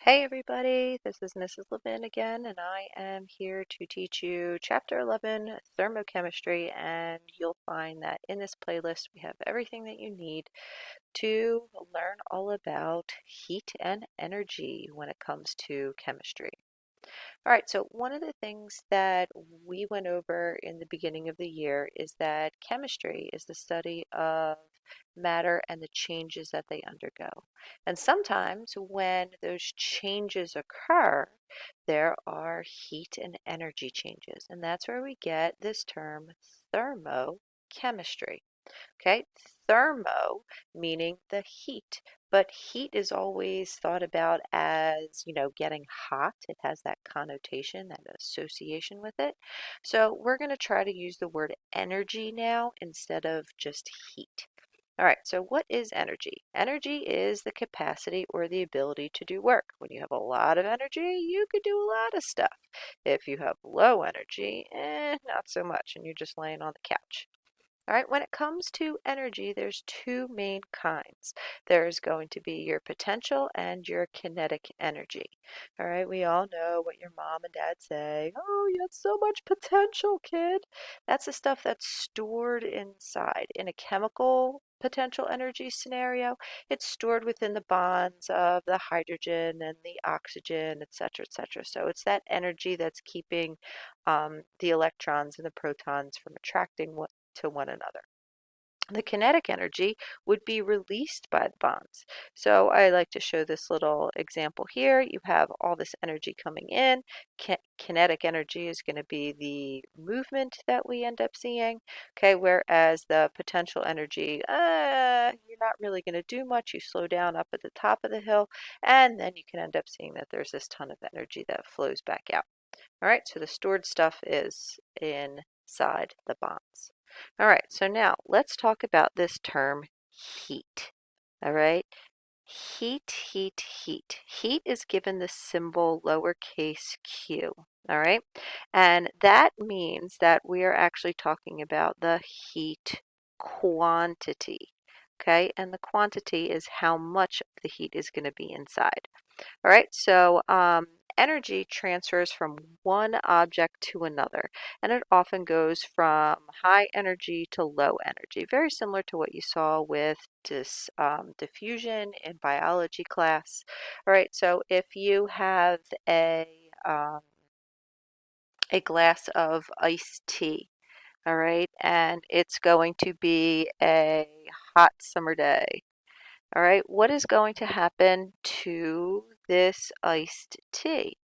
Hey everybody, this is Mrs. Levin again, and I am here to teach you Chapter 11, Thermochemistry, and you'll find that in this playlist we have everything that you need to learn all about heat and energy when it comes to chemistry. All right, so one of the things that we went over in the beginning of the year is that chemistry is the study of matter and the changes that they undergo. And sometimes when those changes occur, there are heat and energy changes. And that's where we get this term thermochemistry. Okay, thermo meaning the heat, but heat is always thought about as, getting hot. It has that connotation, that association with it. So we're going to try to use the word energy now instead of just heat. All right, so what is energy? Energy is the capacity or the ability to do work. When you have a lot of energy, you could do a lot of stuff. If you have low energy, not so much, and you're just laying on the couch. All right, when it comes to energy, there's two main kinds. There's going to be your potential and your kinetic energy. All right, we all know what your mom and dad say. Oh, you have so much potential, kid. That's the stuff that's stored inside. In a chemical potential energy scenario, it's stored within the bonds of the hydrogen and the oxygen, et cetera, et cetera. So it's that energy that's keeping the electrons and the protons from attracting to one another. The kinetic energy would be released by the bonds. So I like to show this little example here. You have all this energy coming in. Kinetic energy is going to be the movement that we end up seeing. Okay, whereas the potential energy, you're not really going to do much. You slow down up at the top of the hill, and then you can end up seeing that there's this ton of energy that flows back out. All right, so the stored stuff is inside the bonds. All right, so now let's talk about this term heat. All right, heat, heat, heat. Heat is given the symbol lowercase q. All right, and that means that we are actually talking about the heat quantity. Okay, and the quantity is how much of the heat is going to be inside. All right, so energy transfers from one object to another, and it often goes from high energy to low energy, very similar to what you saw with diffusion in biology class. All right, so if you have um, a glass of iced tea, all right, and it's going to be a hot summer day. All right, what is going to happen to this iced tea?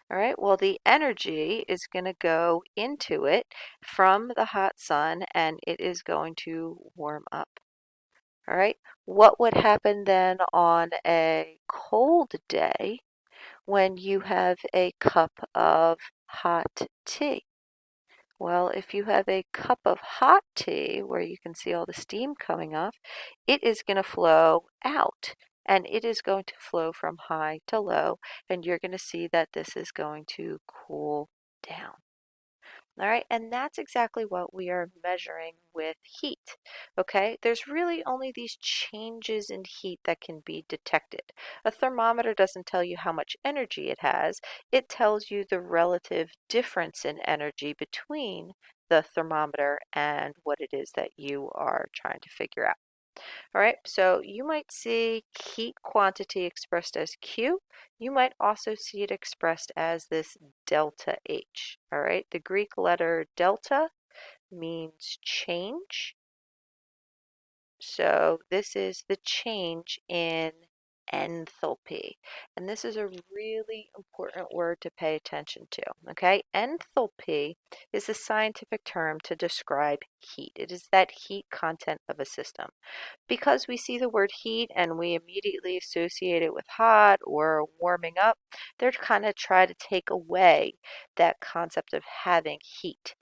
All right, well, the energy is going to go into it from the hot sun and it is going to warm up. All right, what would happen then on a cold day when you have a cup of hot tea? Well, if you have a cup of hot tea where you can see all the steam coming off, it is going to flow out and it is going to flow from high to low, and you're going to see that this is going to cool down. All right, and that's exactly what we are measuring with heat. Okay, there's really only these changes in heat that can be detected. A thermometer doesn't tell you how much energy it has, it tells you the relative difference in energy between the thermometer and what it is that you are trying to figure out. All right, so you might see heat quantity expressed as Q. You might also see it expressed as this delta H. All right, the Greek letter delta means change. So this is the change in enthalpy. And this is a really important word to pay attention to, okay? Enthalpy is a scientific term to describe heat. It is that heat content of a system. Because we see the word heat and we immediately associate it with hot or warming up, they're kind of try to take away that concept of having heat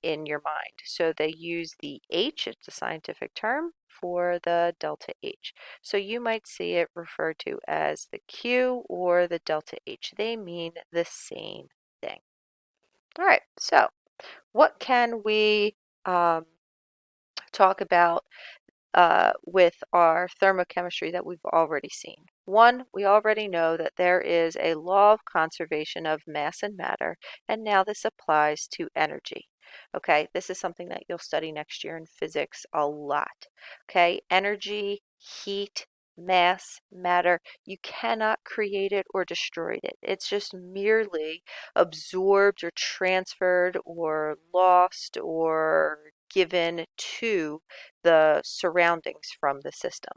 in your mind. So they use the H, it's a scientific term, for the delta H. So you might see it referred to as the Q or the delta H. They mean the same thing. All right, so what can we talk about with our thermochemistry that we've already seen? One, we already know that there is a law of conservation of mass and matter, and now this applies to energy. Okay, this is something that you'll study next year in physics a lot. Okay, energy, heat, mass, matter, you cannot create it or destroy it. It's just merely absorbed or transferred or lost or given to the surroundings from the system.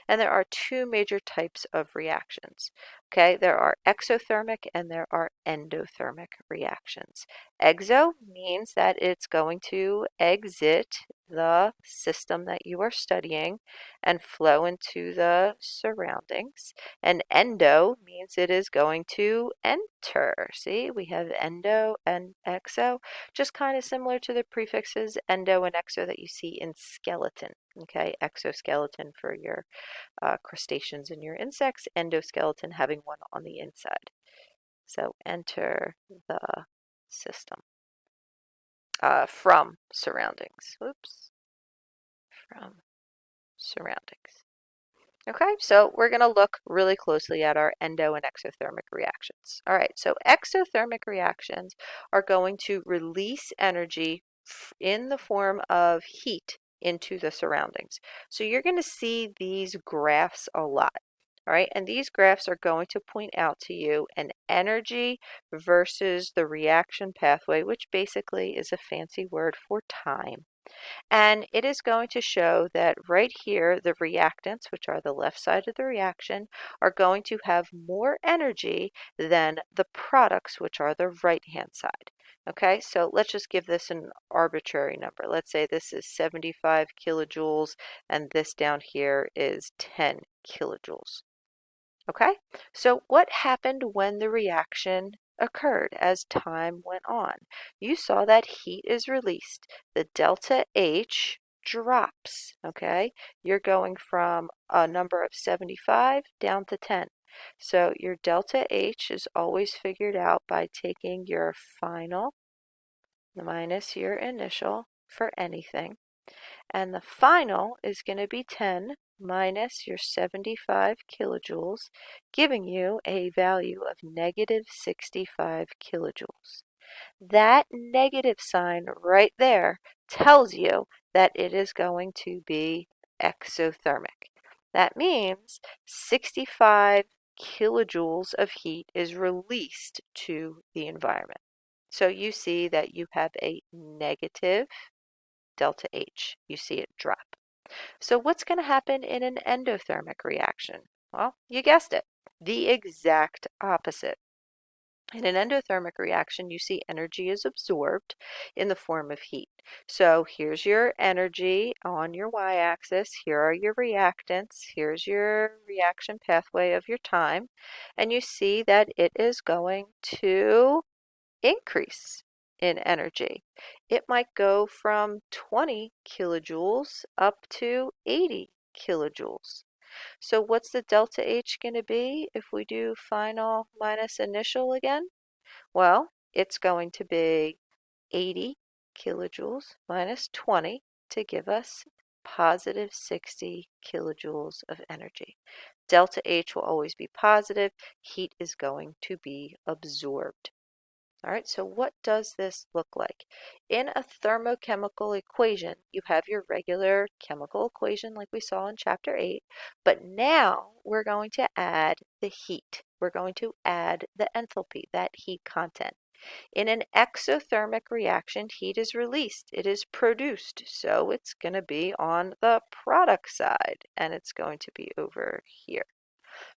And there are two major types of reactions. Okay, there are exothermic and there are endothermic reactions. Exo means that it's going to exit the system that you are studying and flow into the surroundings. And endo means it is going to enter. See, we have endo and exo, just kind of similar to the prefixes endo and exo that you see in skeleton. Okay, exoskeleton for your crustaceans and your insects, endoskeleton having one on the inside. So enter the system from surroundings. Whoops, from surroundings. Okay, so we're going to look really closely at our endo and exothermic reactions. All right, so exothermic reactions are going to release energy in the form of heat into the surroundings. So you're going to see these graphs a lot. All right, and these graphs are going to point out to you an energy versus the reaction pathway, which basically is a fancy word for time. And it is going to show that right here, the reactants, which are the left side of the reaction, are going to have more energy than the products, which are the right-hand side. Okay, so let's just give this an arbitrary number. Let's say this is 75 kilojoules and this down here is 10 kilojoules. Okay, so what happened when the reaction occurred as time went on? You saw that heat is released. The delta H drops, okay? You're going from a number of 75 down to 10. So your delta H is always figured out by taking your final minus your initial for anything. And the final is going to be 10 minus your 75 kilojoules, giving you a value of negative 65 kilojoules. That negative sign right there tells you that it is going to be exothermic. That means 65 kilojoules of heat is released to the environment. So you see that you have a negative delta H. You see it drop. So what's going to happen in an endothermic reaction? Well, you guessed it, the exact opposite. In an endothermic reaction, you see energy is absorbed in the form of heat. So here's your energy on your y-axis. Here are your reactants. Here's your reaction pathway of your time. And you see that it is going to increase in energy. It might go from 20 kilojoules up to 80 kilojoules. So what's the delta H going to be if we do final minus initial again? Well, it's going to be 80 kilojoules minus 20 to give us positive 60 kilojoules of energy. Delta H will always be positive. Heat is going to be absorbed. All right, so what does this look like? In a thermochemical equation, you have your regular chemical equation like we saw in chapter 8, but now we're going to add the heat. We're going to add the enthalpy, that heat content. In an exothermic reaction, heat is released. It is produced, so it's going to be on the product side, and it's going to be over here.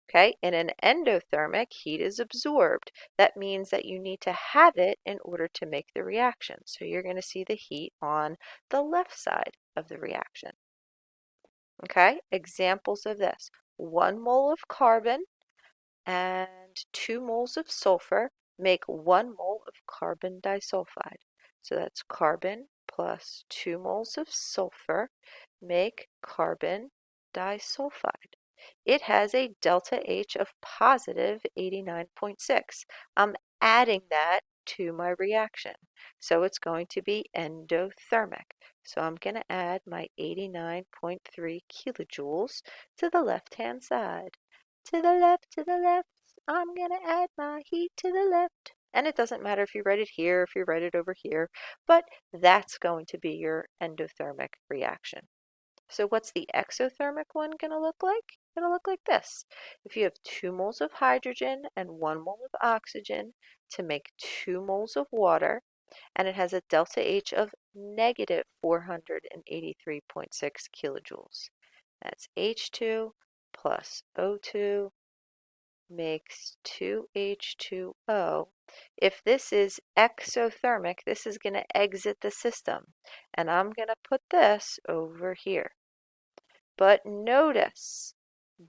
Okay, in an endothermic, heat is absorbed. That means that you need to have it in order to make the reaction. So you're going to see the heat on the left side of the reaction. Okay, examples of this. 1 mole of carbon and 2 moles of sulfur make 1 mole of carbon disulfide. So that's carbon plus 2 moles of sulfur make carbon disulfide. It has a delta H of positive 89.6. I'm adding that to my reaction. So it's going to be endothermic. So I'm going to add my 89.3 kilojoules to the left-hand side. To the left, to the left. I'm gonna add my heat to the left. And it doesn't matter if you write it here, if you write it over here, but that's going to be your endothermic reaction. So what's the exothermic one going to look like? It's going to look like this. If you have 2 moles of hydrogen and 1 mole of oxygen to make 2 moles of water, and it has a delta H of negative 483.6 kilojoules. That's H2 plus O2 makes 2H2O. If this is exothermic, this is going to exit the system. And I'm going to put this over here. But notice,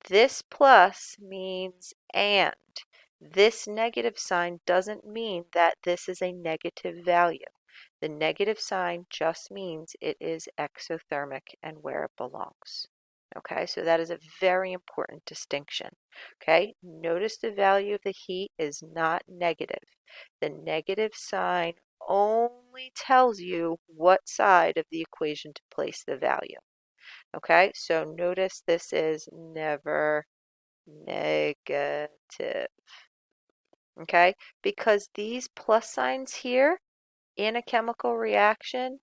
this plus means and. This negative sign doesn't mean that this is a negative value. The negative sign just means it is exothermic and where it belongs. Okay, so that is a very important distinction. Okay, notice the value of the heat is not negative. The negative sign only tells you what side of the equation to place the value. Okay, so notice this is never negative. Okay, because these plus signs here in a chemical reaction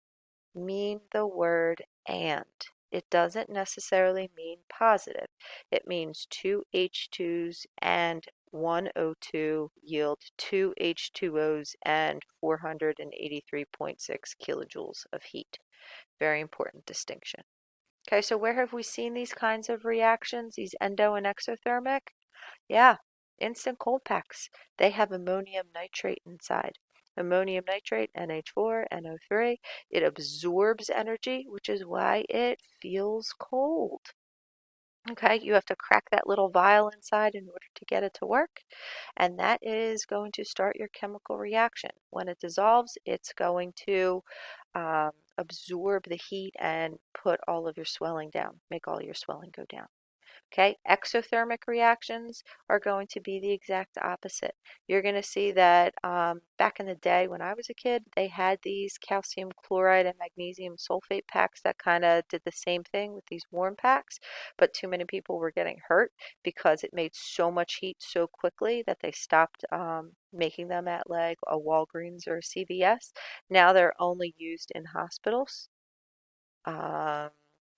mean the word and. It doesn't necessarily mean positive. It means 2 H2s and 1 O2 yield 2 H2Os and 483.6 kilojoules of heat. Very important distinction. Okay, so where have we seen these kinds of reactions, these endo and exothermic? Yeah, instant cold packs. They have ammonium nitrate inside. Ammonium nitrate, NH4, NO3. It absorbs energy, which is why it feels cold. Okay, you have to crack that little vial inside in order to get it to work, and that is going to start your chemical reaction. When it dissolves, it's going to absorb the heat and put all of your swelling down, make all your swelling go down. Okay, exothermic reactions are going to be the exact opposite. You're going to see that back in the day when I was a kid, they had these calcium chloride and magnesium sulfate packs that kind of did the same thing with these warm packs, but too many people were getting hurt because it made so much heat so quickly that they stopped making them at like a Walgreens or a CVS. Now they're only used in hospitals. A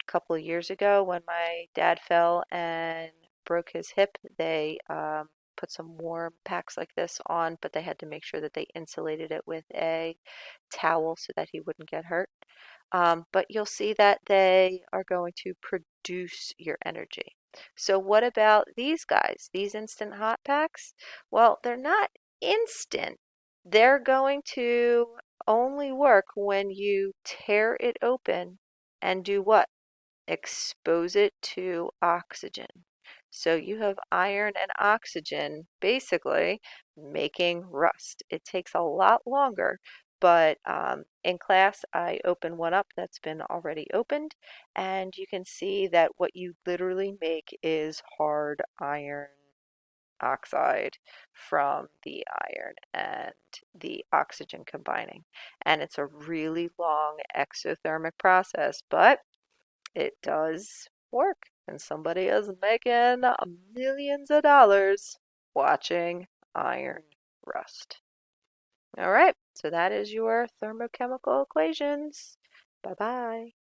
couple of years ago, when my dad fell and broke his hip, they put some warm packs like this on, but they had to make sure that they insulated it with a towel so that he wouldn't get hurt. But you'll see that they are going to produce your energy. So what about these guys, these instant hot packs? Well, they're not instant. They're going to only work when you tear it open and do what? Expose it to oxygen. So you have iron and oxygen basically making rust. It takes a lot longer, but in class I open one up that's been already opened, and you can see that what you literally make is hard iron oxide from the iron and the oxygen combining. And it's a really long exothermic process, but it does work, and somebody is making millions of dollars watching iron rust. All right, so that is your thermochemical equations. Bye bye.